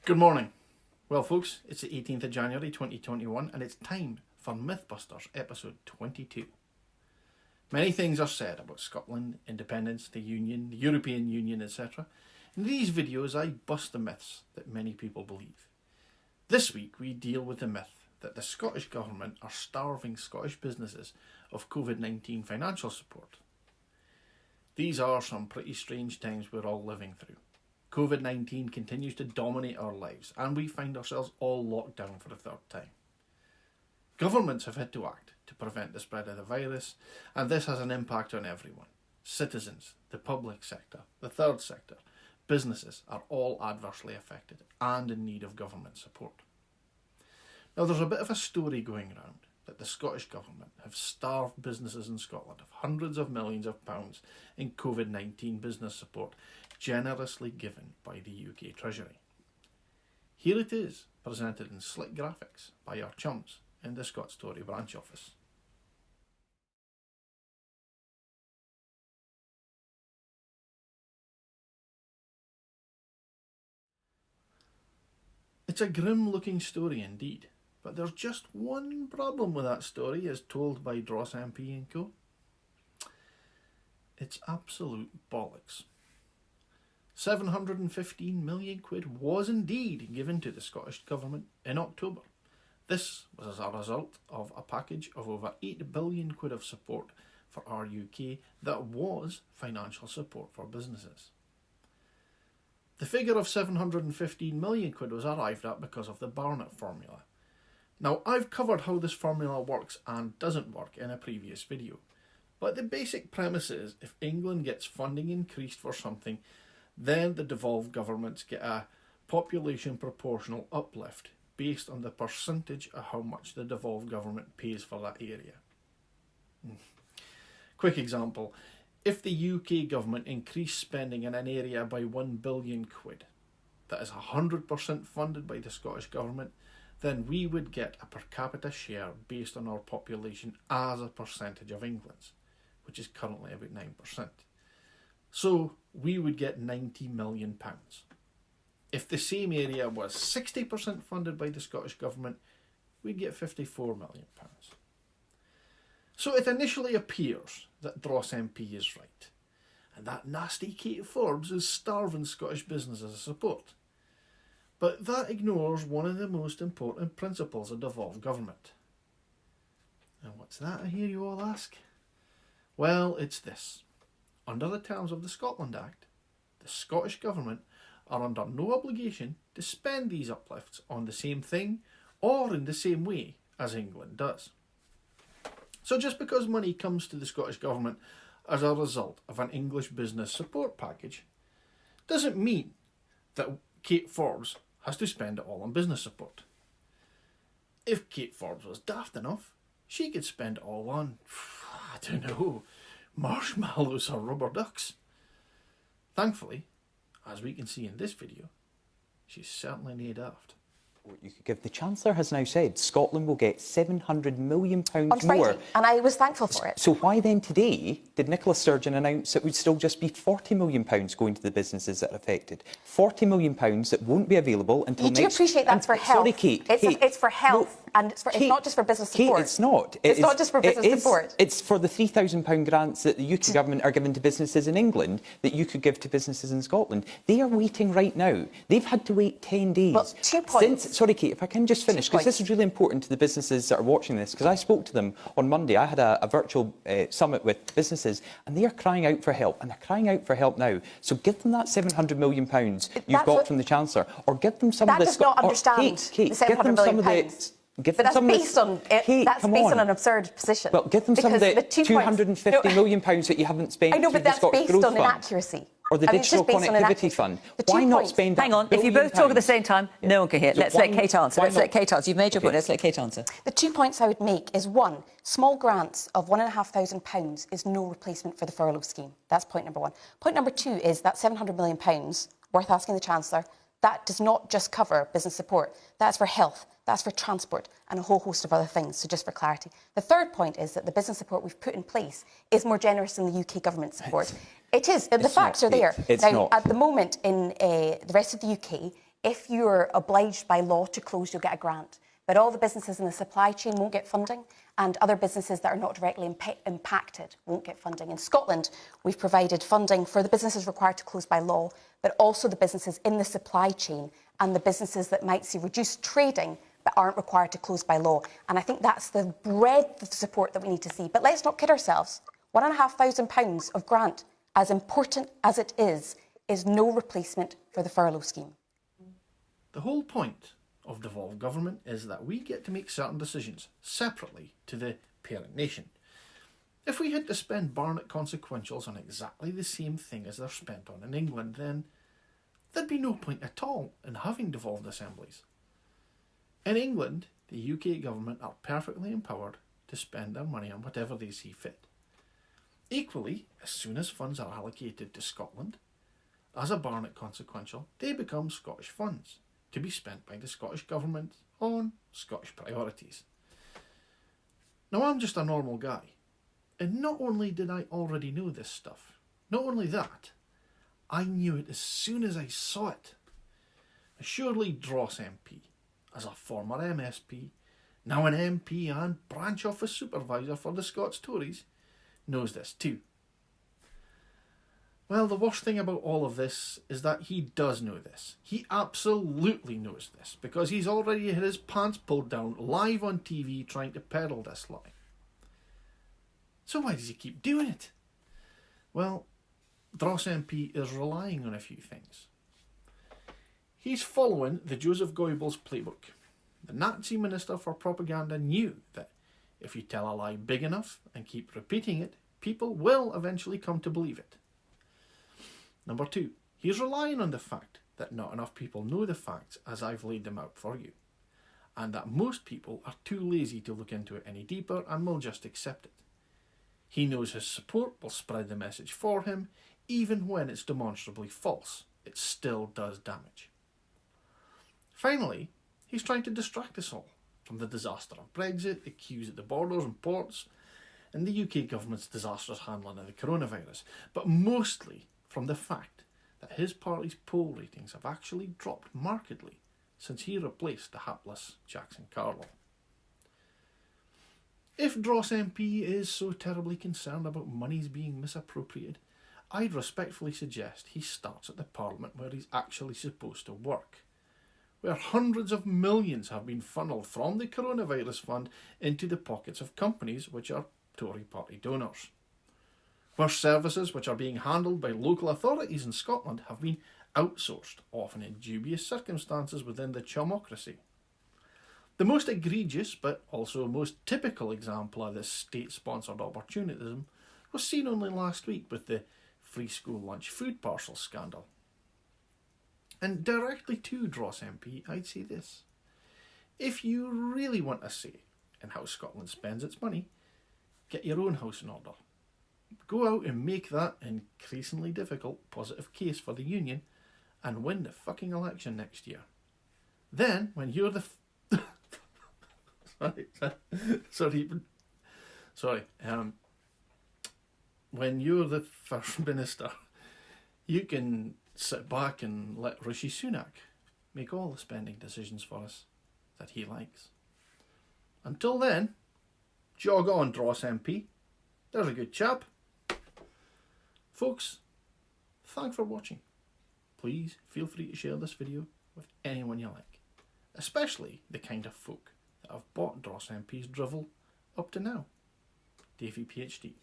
Good morning. Well folks, it's the 18th of January 2021 and it's time for Mythbusters episode 22. Many things are said about Scotland, independence, the Union, the European Union, etc. In these videos I bust the myths that many people believe. This week we deal with the myth that the Scottish Government are starving Scottish businesses of COVID-19 financial support. These are some pretty strange times we're all living through. COVID-19 continues to dominate our lives and we find ourselves all locked down for the third time. Governments have had to act to prevent the spread of the virus, and this has an impact on everyone. Citizens, the public sector, the third sector, businesses are all adversely affected and in need of government support. Now there's a bit of a story going around that the Scottish Government have starved businesses in Scotland of hundreds of millions of pounds in COVID-19 business support generously given by the UK Treasury. Here it is, presented in slick graphics by our chums in the Scots Tory branch office. It's a grim looking story indeed, but there's just one problem with that story as told by Dross MP and co. It's absolute bollocks. 715 million quid was indeed given to the Scottish Government in October. This was as a result of a package of over 8 billion quid of support for our UK that was financial support for businesses. The figure of 715 million quid was arrived at because of the Barnett formula. Now I've covered how this formula works and doesn't work in a previous video, but the basic premise is if England gets funding increased for something, then the devolved governments get a population proportional uplift based on the percentage of how much the devolved government pays for that area. Quick example, if the UK government increased spending in an area by 1 billion quid, that is 100% funded by the Scottish Government, then we would get a per capita share based on our population as a percentage of England's, which is currently about 9%. So we would get £90 million. If the same area was 60% funded by the Scottish Government, we'd get £54 million. So it initially appears that Dross MP is right, and that nasty Kate Forbes is starving Scottish businesses of support. But that ignores one of the most important principles of devolved government. And what's that, I hear you all ask? Well, it's this. Under the terms of the Scotland Act, the Scottish Government are under no obligation to spend these uplifts on the same thing or in the same way as England does. So just because money comes to the Scottish Government as a result of an English business support package doesn't mean that Kate Forbes has to spend it all on business support. If Kate Forbes was daft enough, she could spend it all on, I don't know, marshmallows or rubber ducks. Thankfully, as we can see in this video, she's certainly nae daft. What you could give. The Chancellor has now said Scotland will get £700 million on Friday, more. and I was thankful for it. So why then today did Nicola Sturgeon announce it would still just be £40 million going to the businesses that are affected? £40 million that won't be available until next... You do appreciate that's for health. Sorry, Kate. It's for health, and it's not just for business support. Kate, it's not. It's not just for business support. It's for the £3,000 grants that the UK government are giving to businesses in England that you could give to businesses in Scotland. They are waiting right now. They've had to wait 10 days. Well, 2 points. Sorry, Kate, if I can just finish, because this is really important to the businesses that are watching this, because I spoke to them on Monday. I had a virtual summit with businesses, and they are crying out for help, and they're crying out for help now. So give them that £700 million you've got from the Chancellor, or give them some of the... That does not understand Kate, the £700 million. But that's based on an absurd position. Well, give them some of the £250 million that you haven't spent. I know, but that's based on inaccuracy. Or the Digital Connectivity Fund. Why not spend that? Hang on, if you both talk at the same time, no one can hear. Let's let Kate answer. You've made your point. Let's let Kate answer. The 2 points I would make is, one, small grants of £1,500 is no replacement for the furlough scheme. That's point number one. Point number two is that £700 million, worth asking the Chancellor, that does not just cover business support. That's for health, that's for transport, and a whole host of other things, so just for clarity. The third point is that the business support we've put in place is more generous than the UK government support. It is. The facts are there. It's now, not. At the moment, in the rest of the UK, If you're obliged by law to close, you'll get a grant. But all the businesses in the supply chain won't get funding, and other businesses that are not directly impacted won't get funding. In Scotland, we've provided funding for the businesses required to close by law, but also the businesses in the supply chain and the businesses that might see reduced trading but aren't required to close by law. And I think that's the breadth of support that we need to see. But let's not kid ourselves. £1,500 of grant, as important as it is no replacement for the furlough scheme. The whole point of devolved government is that we get to make certain decisions separately to the parent nation. If we had to spend Barnett consequentials on exactly the same thing as they're spent on in England, then there'd be no point at all in having devolved assemblies. In England, the UK government are perfectly empowered to spend their money on whatever they see fit. Equally, as soon as funds are allocated to Scotland, as a Barnett consequential, they become Scottish funds, to be spent by the Scottish Government on Scottish priorities. Now, I'm just a normal guy, and not only did I already know this stuff, not only that, I knew it as soon as I saw it. Surely Dross MP, as a former MSP, now an MP and branch office supervisor for the Scots Tories, knows this too. Well, the worst thing about all of this is that he does know this. He absolutely knows this, because he's already had his pants pulled down live on TV trying to peddle this lie. So why does he keep doing it? Well, Dross MP is relying on a few things. He's following the Joseph Goebbels playbook. The Nazi Minister for Propaganda knew that if you tell a lie big enough and keep repeating it, people will eventually come to believe it. Number two, he's relying on the fact that not enough people know the facts as I've laid them out for you, and that most people are too lazy to look into it any deeper and will just accept it. He knows his support will spread the message for him, even when it's demonstrably false. It still does damage. Finally, he's trying to distract us all from the disaster of Brexit, the queues at the borders and ports, and the UK government's disastrous handling of the coronavirus, but mostly from the fact that his party's poll ratings have actually dropped markedly since he replaced the hapless Jackson Carlow. If Dross MP is so terribly concerned about monies being misappropriated, I'd respectfully suggest he starts at the Parliament where he's actually supposed to work, where hundreds of millions have been funnelled from the coronavirus fund into the pockets of companies which are Tory party donors, where services which are being handled by local authorities in Scotland have been outsourced, often in dubious circumstances within the chumocracy. The most egregious, but also most typical example of this state-sponsored opportunism was seen only last week with the free school lunch food parcel scandal. And directly to Dross MP, I'd say this. If you really want a say in how Scotland spends its money, get your own house in order. Go out and make that increasingly difficult positive case for the union and win the fucking election next year. Then, when you're the... when you're the First Minister, you can sit back and let Rishi Sunak make all the spending decisions for us that he likes. Until then, jog on, Dross MP. There's a good chap. Folks, thanks for watching. Please feel free to share this video with anyone you like, especially the kind of folk that have bought Dross MP's drivel up to now. DaviePHD.